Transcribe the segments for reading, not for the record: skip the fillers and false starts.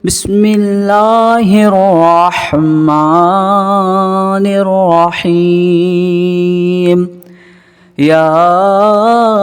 بسم الله الرحمن الرحيم. ياسين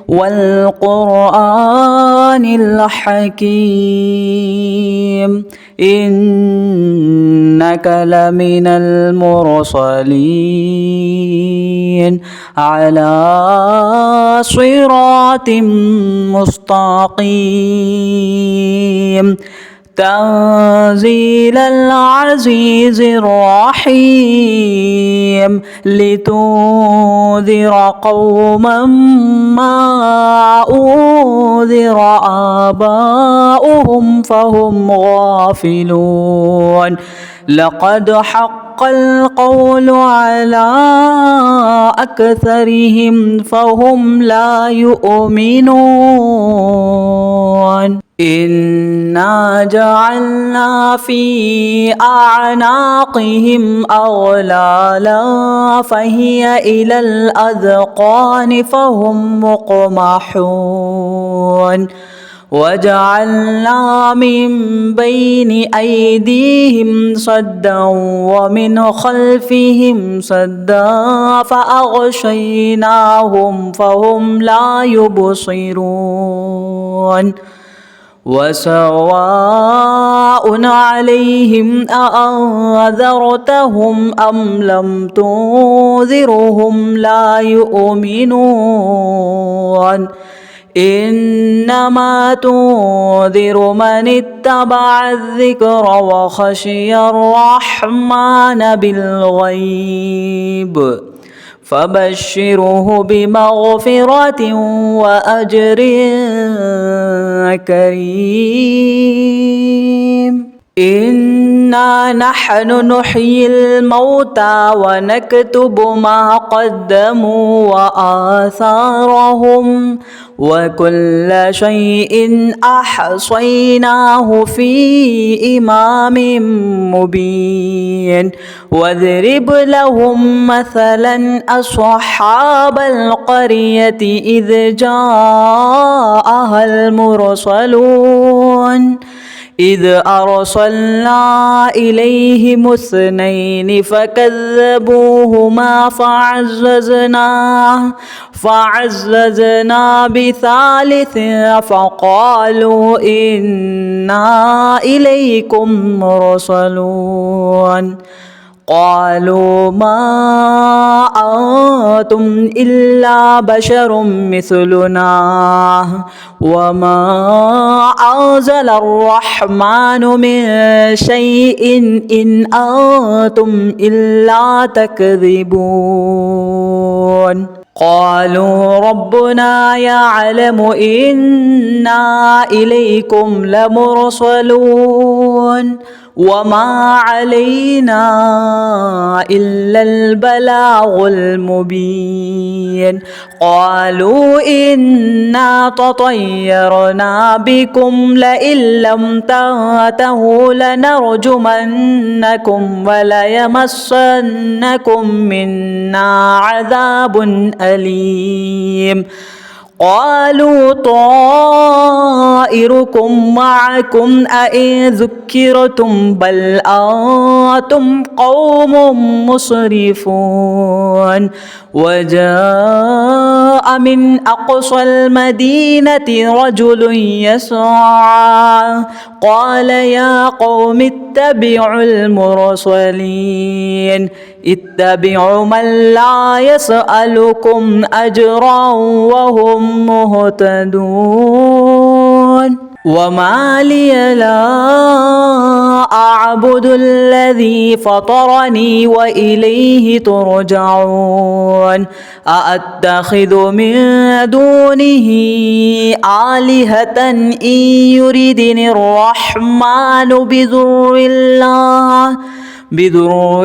والقرآن الحكيم إنك لمن المرسلين على صراط مستقيم تنزيل العزيز الرحيم لتنذر قوما ما أنذر آباؤهم فهم غافلون. لقد حق القول على أكثرهم فهم لا يؤمنون. إنا جعلنا في أعناقهم أغلالا فهي إلى الأذقان فهم مقمحون. وجعلنا من بين أيديهم سدا ومن خلفهم سدا فأغشيناهم فهم لا يبصرون. وسواء عليهم أأنذرتهم أم لم تنذرهم لا يؤمنون. إنما تنذر من اتبع الذكر وخشي الرحمن بالغيب فبشره بمغفرة وأجر كريم. إنا نحن نحيي الموتى ونكتب ما قدموا وآثارهم وكل شيء أحصيناه في إمام مبين. واضرب لهم مثلا أصحاب القرية إذ جاءها المرسلون إذ أرسلنا إليهم اثنين فكذبوهما فعززنا بثالث فقالوا إنا إليكم مرسلون. قالوا ما أنتم إلا بشر مثلنا وما أنزل الرحمن من شيء إن أنتم إلا تكذبون. قالوا ربنا يعلم إنا إليكم لمرسلون وما علينا إلا البلاغ المبين. قالوا إنا تطيرنا بكم لئن لم تنتهوا لنرجمنكم وليمسنكم منا عذاب أليم. قالوا طائركم معكم أئن ذكرتم بل أنتم قوم مسرفون. وجاء من أقصى المدينة رجل يسعى قال يا قوم اتبعوا المرسلين اتبعوا من لا يسألكم أجرا وهم مهتدون. وما لي لا أعبد الذي فطرني وإليه ترجعون. أأتخذ من دونه آلهة إن يردني الرحمن بضر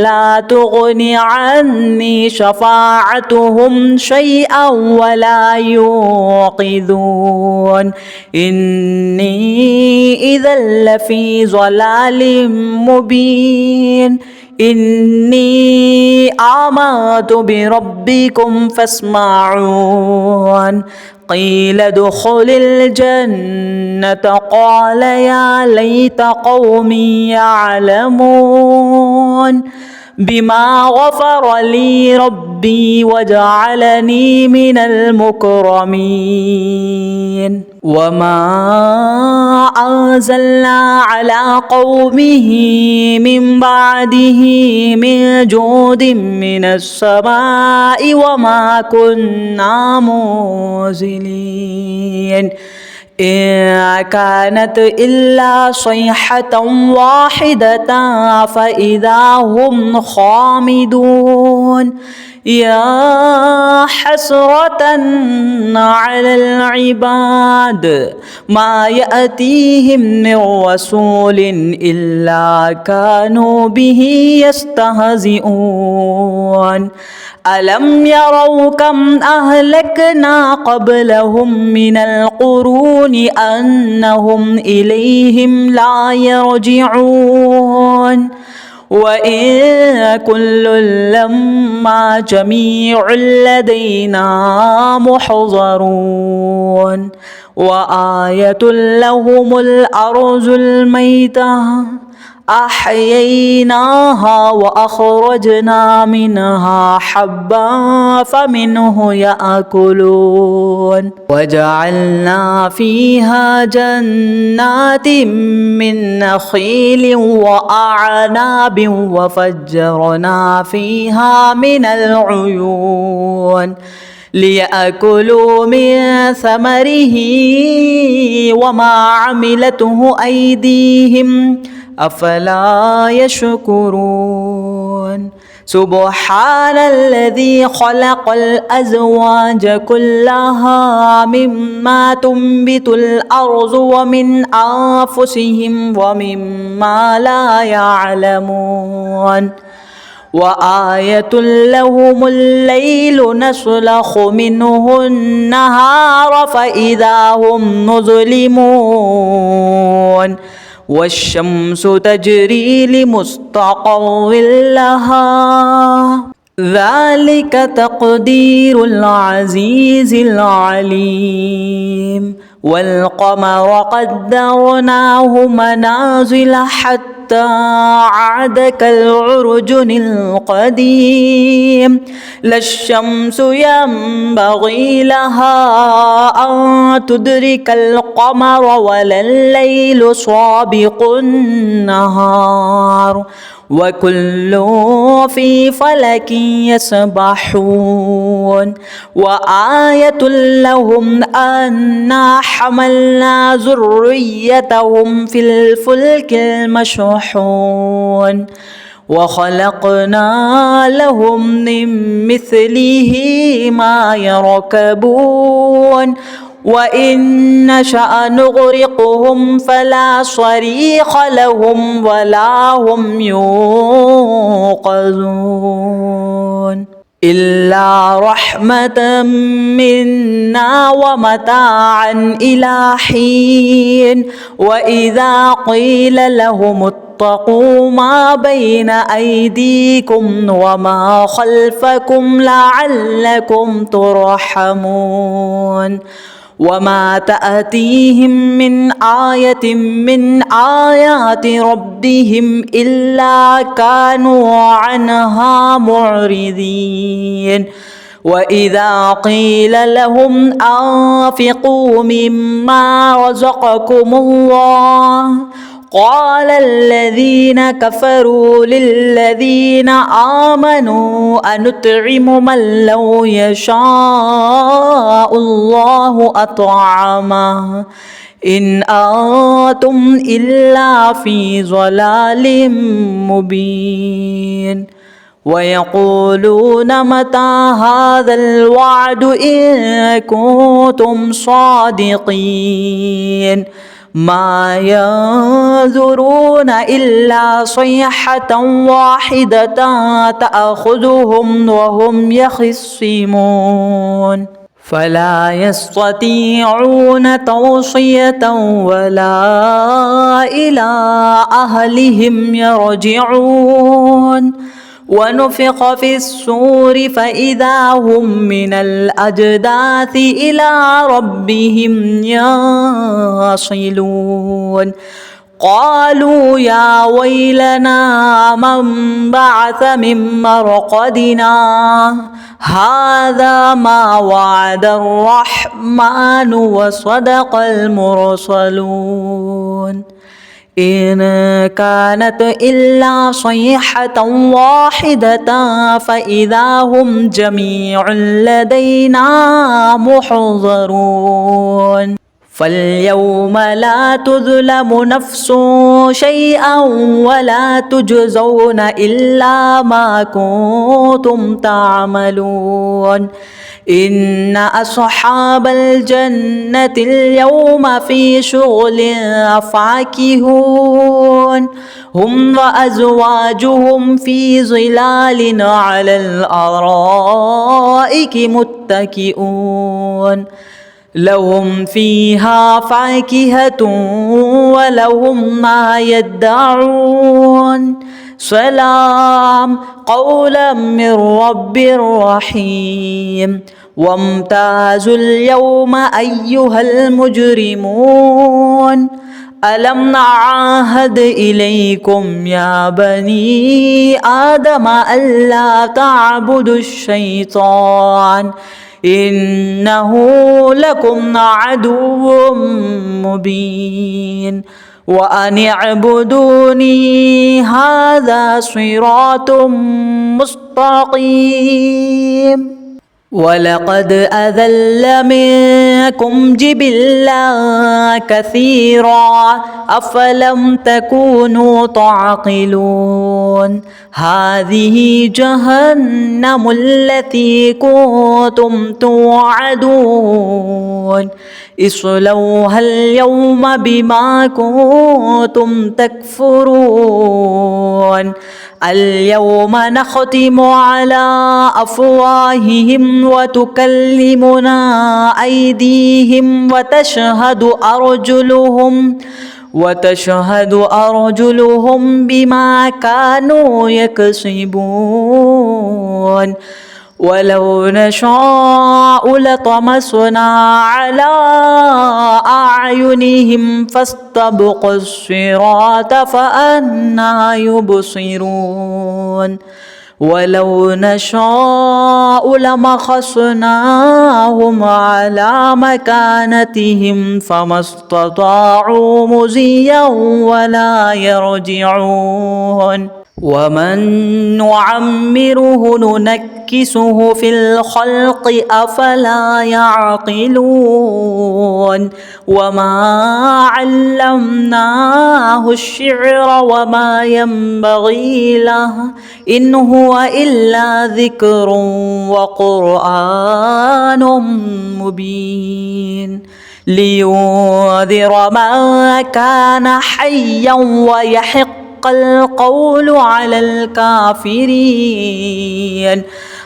لا تغني عني شفاعتهم شيئا ولا ينقذون. إني إذا لفي ضلال مبين. إني آمنت بربكم فاسمعون. قيل ادخل الجنة قال يا ليت قومي يعلمون بما غفر لي ربي وجعلني من المكرمين وما أنزلنا على قومه من بعده من جود من السماء وما كنا منزلين إن كانت إلا صيحة واحدة فإذا هم خامدون يا حسرة على العباد ما يأتيهم من رسول إلا كانوا به يستهزئون ألم يروا كم أهلكنا قبلهم من القرون أنهم إليهم لا يرجعون وإن كل لما جميع لدينا محضرون وآية لهم الأرض الميتة أحييناها وأخرجنا منها حبا فمنه يأكلون وجعلنا فيها جنات من نخيل وأعناب وفجرنا فيها من العيون ليأكلوا من ثمره وما عملته أيديهم أفلا يشكرون سبحان الذي خلق الأزواج كلها مما تنبت الأرض ومن أنفسهم ومما لا يعلمون وآية لهم الليل نسلخ منه النهار فإذا هم مظلمون والشمس تجري لمستقر لها ذلك تقدير العزيز العليم والقمر قدرناه منازل حتى عاد كالعرجن القديم لا الشمس ينبغي لها أن تدرك القمر ولا الليل سابق النهار وكل في فلك يسبحون وآية لهم أنا حملنا ذريتهم في الفلك المشحون وخلقنا لهم من مثله ما يركبون وإن نشأ نغرقهم فلا صريخ لهم ولا هم ينقذون إلا رحمة منا ومتاعا إلى حين وإذا قيل لهم اتقوا ما بين أيديكم وما خلفكم لعلكم ترحمون وما تأتيهم من آية من آيات ربهم إلا كانوا عنها معرضين وإذا قيل لهم أنفقوا مما رزقكم الله قال الذين كفروا للذين آمنوا أنطعم من لو يشاء الله أطعمه إن أنتم إلا في ضلال مبين ويقولون متى هذا الوعد إن كنتم صادقين ما ينظرون إلا صيحة واحدة تأخذهم وهم يخصمون فلا يستطيعون توصية ولا إلى أهلهم يرجعون ونفخ في الصور فإذا هم من الأجداث إلى ربهم يصلون قالوا يا ويلنا من بعث من مرقدنا هذا ما وعد الرحمن وصدق المرسلون إن كانت إلا صيحة واحدة فإذا هم جميع لدينا محضرون فاليوم لا تظلم نفس شيئا ولا تجزون إلا ما كنتم تعملون إن أصحاب الجنة اليوم في شغل فاكهون هم وأزواجهم في ظلال على الأرائك متكئون لهم فيها فاكهة ولهم ما يدعون سلام قولا من رب رحيم وامتازوا اليوم أيها المجرمون ألم نعاهد إليكم يا بني آدم ألا تعبدوا الشيطان إنه لكم عدو مبين وأن اعبدوني هذا صراط مستقيم ولقد أذل منكم جبلا كثيرا أفلم تكونوا تعقلون هذه جهنم التي كنتم توعدون اصلوها اليوم بما كنتم تكفرون اليوم نختم على أفواههم وتكلمنا أيديهم وتشهد أرجلهم بما كانوا يكسبون ولو نشاء لطمسنا على أعينهم فاستبقوا الصراط فأنى يبصرون ولو نشاء لمسخناهم على مكانتهم فما استطاعوا مضيا ولا يرجعون ومن نعمره ننكسه في الخلق أفلا يعقلون وما علمناه الشعر وما ينبغي له إن هو إلا ذكر وقرآن مبين لينذر من كان حيا ويحق القول على الكافرين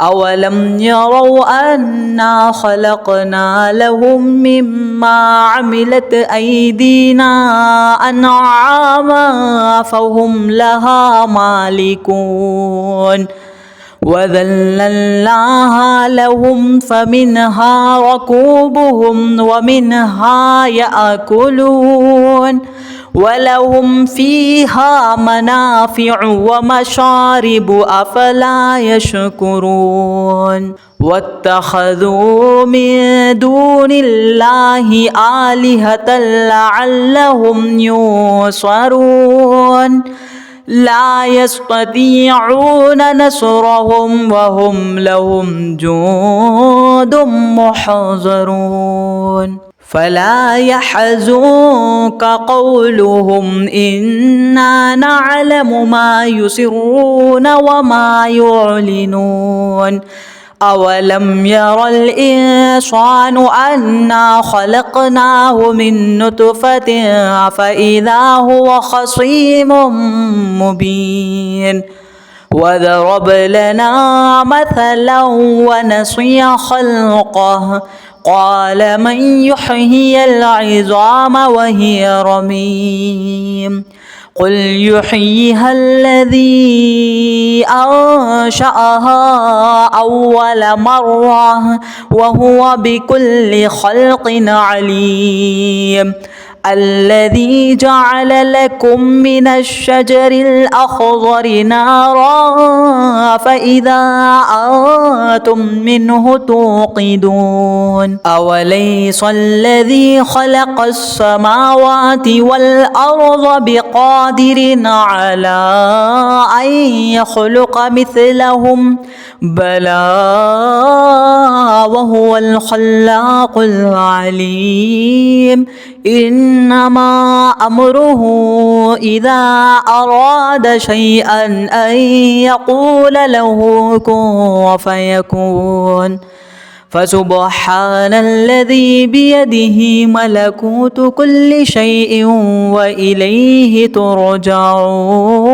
أولم يروا أنا خلقنا لهم مما عملت أيدينا أنعاما فهم لها مالكون وذللناها لهم فمنها ركوبهم ومنها يأكلون ولهم فيها منافع ومشارب أفلا يشكرون واتخذوا من دون الله آلهة لعلهم ينصرون لا يستطيعون نصرهم وهم لهم جند محضرون فلا يحزنك قولهم إنا نعلم ما يسرون وما يعلنون أولم ير الإنسان أنا خلقناه من نطفة فإذا هو خصيم مبين وضرب لنا مثلا ونسي خلقه قال من يحيي العظام وهي رميم قل يحييها الذي أنشأها أول مرة وهو بكل خلق عليم. الذي جعل لكم من الشجر الأخضر نارا فإذا أنتم منه توقدون. أوليس الذي خلق السماوات والأرض بقادر على أن يخلق مثلهم بلى وهو الخلاق العليم. إنما أمره إذا أراد شيئا أن يقول له كن فيكون. فسبحان الذي بيده ملكوت كل شيء وإليه ترجعون.